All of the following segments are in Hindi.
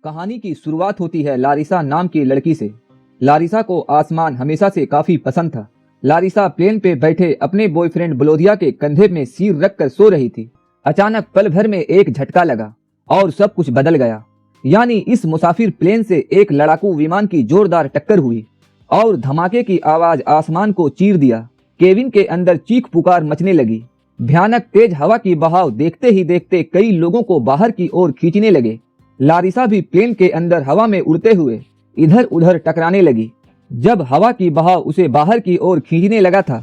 कहानी की शुरुआत होती है लारिसा नाम की लड़की से। लारिसा को आसमान हमेशा से काफी पसंद था। लारिसा प्लेन पे बैठे अपने बॉयफ्रेंड ब्लोदिया के कंधे में सिर रखकर सो रही थी। अचानक पल भर में एक झटका लगा और सब कुछ बदल गया। यानी इस मुसाफिर प्लेन से एक लड़ाकू विमान की जोरदार टक्कर हुई और धमाके की आवाज आसमान को चीर दिया। केविन के अंदर चीख पुकार मचने लगी। भयानक तेज हवा की बहाव देखते ही देखते कई लोगों को बाहर की ओर खींचने लगे। लारिसा भी प्लेन के अंदर हवा में उड़ते हुए इधर उधर टकराने लगी। जब हवा की बहाव उसे बाहर की ओर खींचने लगा था,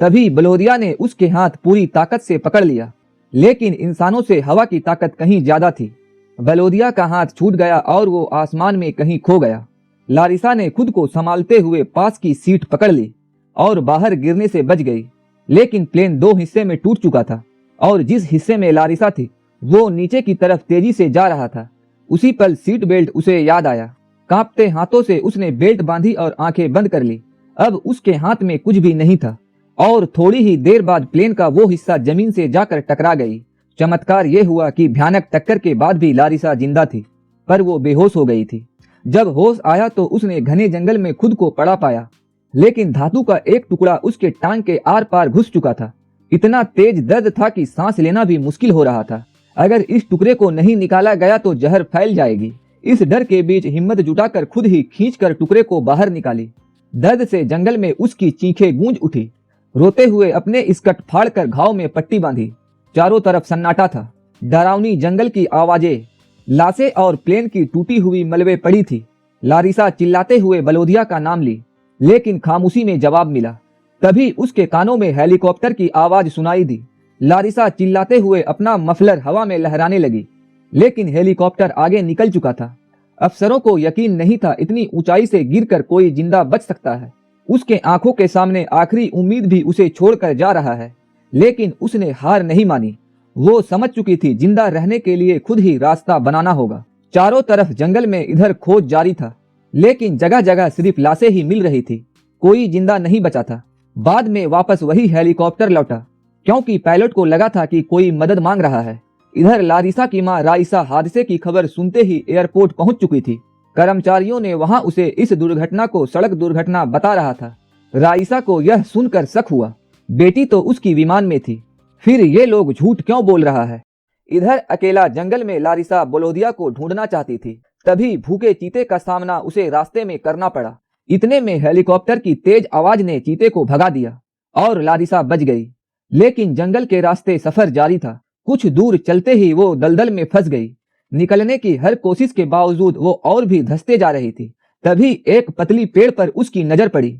तभी ब्लोदिया ने उसके हाथ पूरी ताकत से पकड़ लिया। लेकिन इंसानों से हवा की ताकत कहीं ज्यादा थी। ब्लोदिया का हाथ छूट गया और वो आसमान में कहीं खो गया। लारिसा ने खुद को संभालते हुए पास की सीट पकड़ ली और बाहर गिरने से बच गई। लेकिन प्लेन दो हिस्से में टूट चुका था और जिस हिस्से में लारिसा थी वो नीचे की तरफ तेजी से जा रहा था। उसी पल सीट बेल्ट उसे याद आया। कांपते हाथों से उसने बेल्ट बांधी और आंखें बंद कर ली। अब उसके हाथ में कुछ भी नहीं था और थोड़ी ही देर बाद प्लेन का वो हिस्सा जमीन से जाकर टकरा गई। चमत्कार ये हुआ कि भयानक टक्कर के बाद भी लारिसा जिंदा थी, पर वो बेहोश हो गई थी। जब होश आया तो उसने घने जंगल में खुद को पड़ा पाया, लेकिन धातु का एक टुकड़ा उसके टांग के आर पार घुस चुका था। इतना तेज दर्द था कि सांस लेना भी मुश्किल हो रहा था। अगर इस टुकड़े को नहीं निकाला गया तो जहर फैल जाएगी। इस डर के बीच हिम्मत जुटाकर खुद ही खींचकर टुकड़े को बाहर निकाली। दर्द से जंगल में उसकी चीखें गूंज उठी। रोते हुए अपने स्कर्ट फाड़कर घाव में पट्टी बांधी। चारों तरफ सन्नाटा था। डरावनी जंगल की आवाजें, लाशें और प्लेन की टूटी हुई मलबे पड़ी थी। लारिसा चिल्लाते हुए ब्लोदिया का नाम ली, लेकिन खामोशी में जवाब मिला। तभी उसके कानों में हेलीकॉप्टर की आवाज सुनाई दी। लारिसा चिल्लाते हुए अपना मफलर हवा में लहराने लगी, लेकिन हेलीकॉप्टर आगे निकल चुका था। अफसरों को यकीन नहीं था इतनी ऊंचाई से गिरकर कोई जिंदा बच सकता है। उसके आंखों के सामने आखिरी उम्मीद भी उसे छोड़कर जा रहा है, लेकिन उसने हार नहीं मानी। वो समझ चुकी थी जिंदा रहने के लिए खुद ही रास्ता बनाना होगा। चारों तरफ जंगल में इधर खोज जारी था, लेकिन जगह जगह सिर्फ लाशें ही मिल रही थी। कोई जिंदा नहीं बचा था। बाद में वापस वही हेलीकॉप्टर लौटा, क्योंकि पायलट को लगा था कि कोई मदद मांग रहा है। इधर लारिसा की मां राइसा हादसे की खबर सुनते ही एयरपोर्ट पहुंच चुकी थी। कर्मचारियों ने वहां उसे इस दुर्घटना को सड़क दुर्घटना बता रहा था। राइसा को यह सुनकर शक हुआ, बेटी तो उसकी विमान में थी, फिर ये लोग झूठ क्यों बोल रहा है। इधर अकेला जंगल में लारिसा ब्लोदिया को ढूंढना चाहती थी। तभी भूखे चीते का सामना उसे रास्ते में करना पड़ा। इतने में हेलीकॉप्टर की तेज आवाज ने चीते को भगा दिया और लारिसा बच गई। लेकिन जंगल के रास्ते सफर जारी था। कुछ दूर चलते ही वो दलदल में फंस गई। निकलने की हर कोशिश के बावजूद वो और भी धंसते जा रही थी। तभी एक पतली पेड़ पर उसकी नजर पड़ी।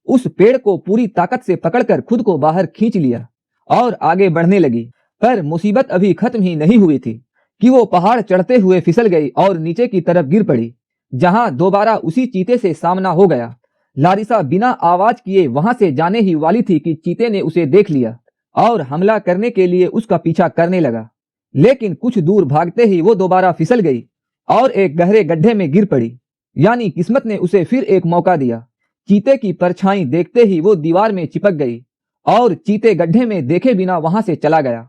उस पेड़ को पूरी ताकत से पकड़कर खुद को बाहर खींच लिया और आगे बढ़ने लगी। पर मुसीबत अभी खत्म ही नहीं हुई थी कि वो पहाड़ चढ़ते हुए फिसल गई और नीचे की तरफ गिर पड़ी, जहां दोबारा उसी चीते से सामना हो गया। लारिसा बिना आवाज किए वहां से जाने ही वाली थी कि चीते ने उसे देख लिया और हमला करने के लिए उसका पीछा करने लगा। लेकिन कुछ दूर भागते ही वो दोबारा फिसल गई और एक गहरे गड्ढे में गिर पड़ी। यानी किस्मत ने उसे फिर एक मौका दिया। चीते की परछाई देखते ही वो दीवार में चिपक गई और चीते गड्ढे में देखे बिना वहां से चला गया।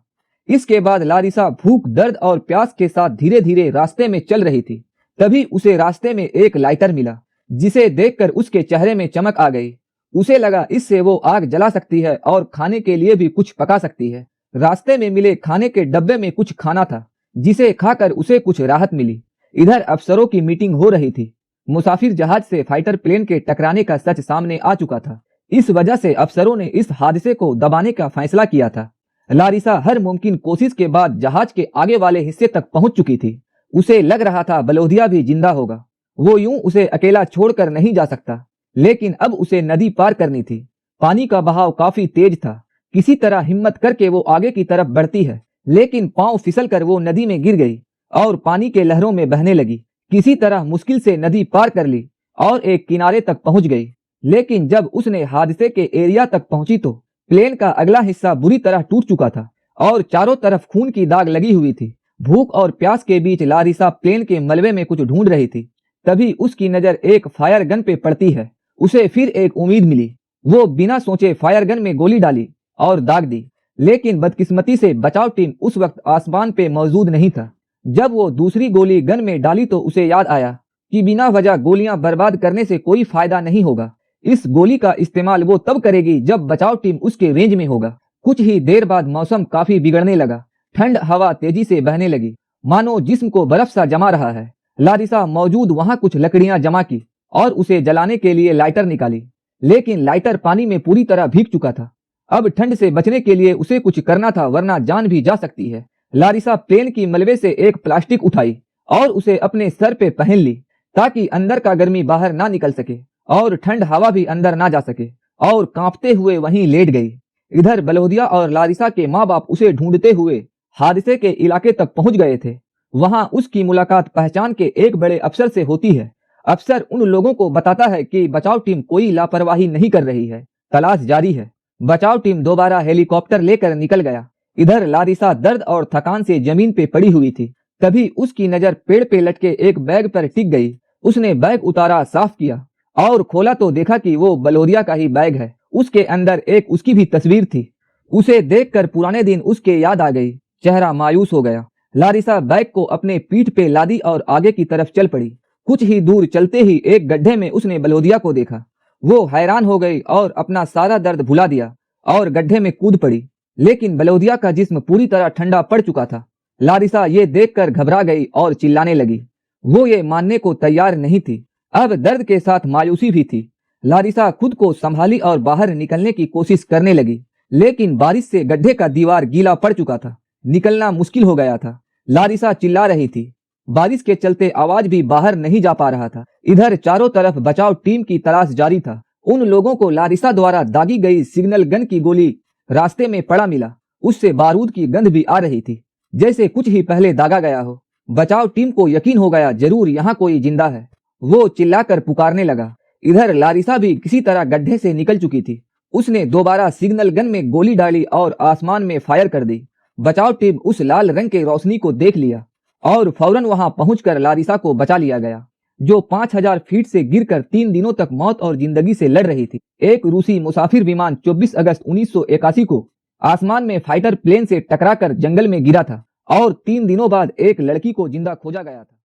इसके बाद लारिसा भूख, दर्द और प्यास के साथ धीरे धीरे रास्ते में चल रही थी। तभी उसे रास्ते में एक लाइटर मिला, जिसे देखकर उसके चेहरे में चमक आ गई। उसे लगा इससे वो आग जला सकती है और खाने के लिए भी कुछ पका सकती है। रास्ते में मिले खाने के डब्बे में कुछ खाना था, जिसे खाकर उसे कुछ राहत मिली। इधर अफसरों की मीटिंग हो रही थी। मुसाफिर जहाज से फाइटर प्लेन के टकराने का सच सामने आ चुका था। इस वजह से अफसरों ने इस हादसे को दबाने का फैसला किया था। लारिसा हर मुमकिन कोशिश के बाद जहाज के आगे वाले हिस्से तक पहुंच चुकी थी। उसे लग रहा था ब्लोदिया भी जिंदा होगा। वो यूं उसे अकेला छोड़कर नहीं जा सकता, लेकिन अब उसे नदी पार करनी थी। पानी का बहाव काफी तेज था। किसी तरह हिम्मत करके वो आगे की तरफ बढ़ती है, लेकिन पांव फिसलकर वो नदी में गिर गई और पानी के लहरों में बहने लगी। किसी तरह मुश्किल से नदी पार कर ली और एक किनारे तक पहुंच गई। लेकिन जब उसने हादसे के एरिया तक पहुंची तो प्लेन का अगला हिस्सा बुरी तरह टूट चुका था और चारों तरफ खून की दाग लगी हुई थी। भूख और प्यास के बीच लारिसा प्लेन के मलबे में कुछ ढूंढ रही थी। तभी उसकी नजर एक फायर गन पे पड़ती है। उसे फिर एक उम्मीद मिली। वो बिना सोचे फायर गन में गोली डाली और दाग दी। लेकिन बदकिस्मती से बचाव टीम उस वक्त आसमान पे मौजूद नहीं था। जब वो दूसरी गोली गन में डाली तो उसे याद आया कि बिना वजह गोलियां बर्बाद करने से कोई फायदा नहीं होगा। इस गोली का इस्तेमाल वो तब करेगी जब बचाव टीम उसके रेंज में होगा। कुछ ही देर बाद मौसम काफी बिगड़ने लगा। ठंड हवा तेजी से बहने लगी, मानो जिस्म को बर्फ सा जमा रहा है। लारिसा मौजूद वहां कुछ लकड़ियां जमा की और उसे जलाने के लिए लाइटर निकाली, लेकिन लाइटर पानी में पूरी तरह भीग चुका था। अब ठंड से बचने के लिए उसे कुछ करना था, वरना जान भी जा सकती है। लारिसा प्लेन की मलबे से एक प्लास्टिक उठाई और उसे अपने सर पे पहन ली, ताकि अंदर का गर्मी बाहर ना निकल सके और ठंड हवा भी अंदर ना जा सके, और कांपते हुए वहीं लेट गई। इधर बलोदिया और लारिसा के माँ बाप उसे ढूंढते हुए हादसे के इलाके तक पहुंच गए थे। वहां उसकी मुलाकात पहचान के एक बड़े अफसर से होती है। अफसर उन लोगों को बताता है कि बचाव टीम कोई लापरवाही नहीं कर रही है, तलाश जारी है। बचाव टीम दोबारा हेलीकॉप्टर लेकर निकल गया। इधर लारिसा दर्द और थकान से जमीन पे पड़ी हुई थी। तभी उसकी नजर पेड़ पे लटके एक बैग पर टिक गई। उसने बैग उतारा, साफ किया और खोला तो देखा कि वो बलोदिया का ही बैग है। उसके अंदर एक उसकी भी तस्वीर थी। उसे देखकर पुराने दिन उसके याद आ गई। चेहरा मायूस हो गया। लारिसा बैग को अपने पीठ पे लादी और आगे की तरफ चल पड़ी। कुछ ही दूर चलते ही एक गड्ढे में उसने बलोदिया को देखा। वो हैरान हो गई और अपना सारा दर्द भुला दिया और गड्ढे में कूद पड़ी। लेकिन बलोदिया का जिस्म पूरी तरह ठंडा पड़ चुका था। लारिसा ये देखकर घबरा गई और चिल्लाने लगी। वो ये मानने को तैयार नहीं थी। अब दर्द के साथ मायूसी भी थी। लारिसा खुद को संभाली और बाहर निकलने की कोशिश करने लगी, लेकिन बारिश से गड्ढे का दीवार गीला पड़ चुका था। निकलना मुश्किल हो गया था। लारिसा चिल्ला रही थी। बारिश के चलते आवाज भी बाहर नहीं जा पा रहा था। इधर चारों तरफ बचाव टीम की तलाश जारी था। उन लोगों को लारिसा द्वारा दागी गई सिग्नल गन की गोली रास्ते में पड़ा मिला। उससे बारूद की गंध भी आ रही थी, जैसे कुछ ही पहले दागा गया हो। बचाव टीम को यकीन हो गया, जरूर यहाँ कोई जिंदा है। वो चिल्लाकर पुकारने लगा। इधर लारिसा भी किसी तरह गड्ढे से निकल चुकी थी। उसने दोबारा सिग्नल गन में गोली डाली और आसमान में फायर कर दी। बचाव टीम उस लाल रंग के रोशनी को देख लिया और फौरन वहां पहुंचकर लारिसा को बचा लिया गया, जो 5000 फीट से गिरकर 3 दिनों तक मौत और जिंदगी से लड़ रही थी। एक रूसी मुसाफिर विमान 24 अगस्त 1981 को आसमान में फाइटर प्लेन से टकराकर जंगल में गिरा था और 3 दिनों बाद एक लड़की को जिंदा खोजा गया था।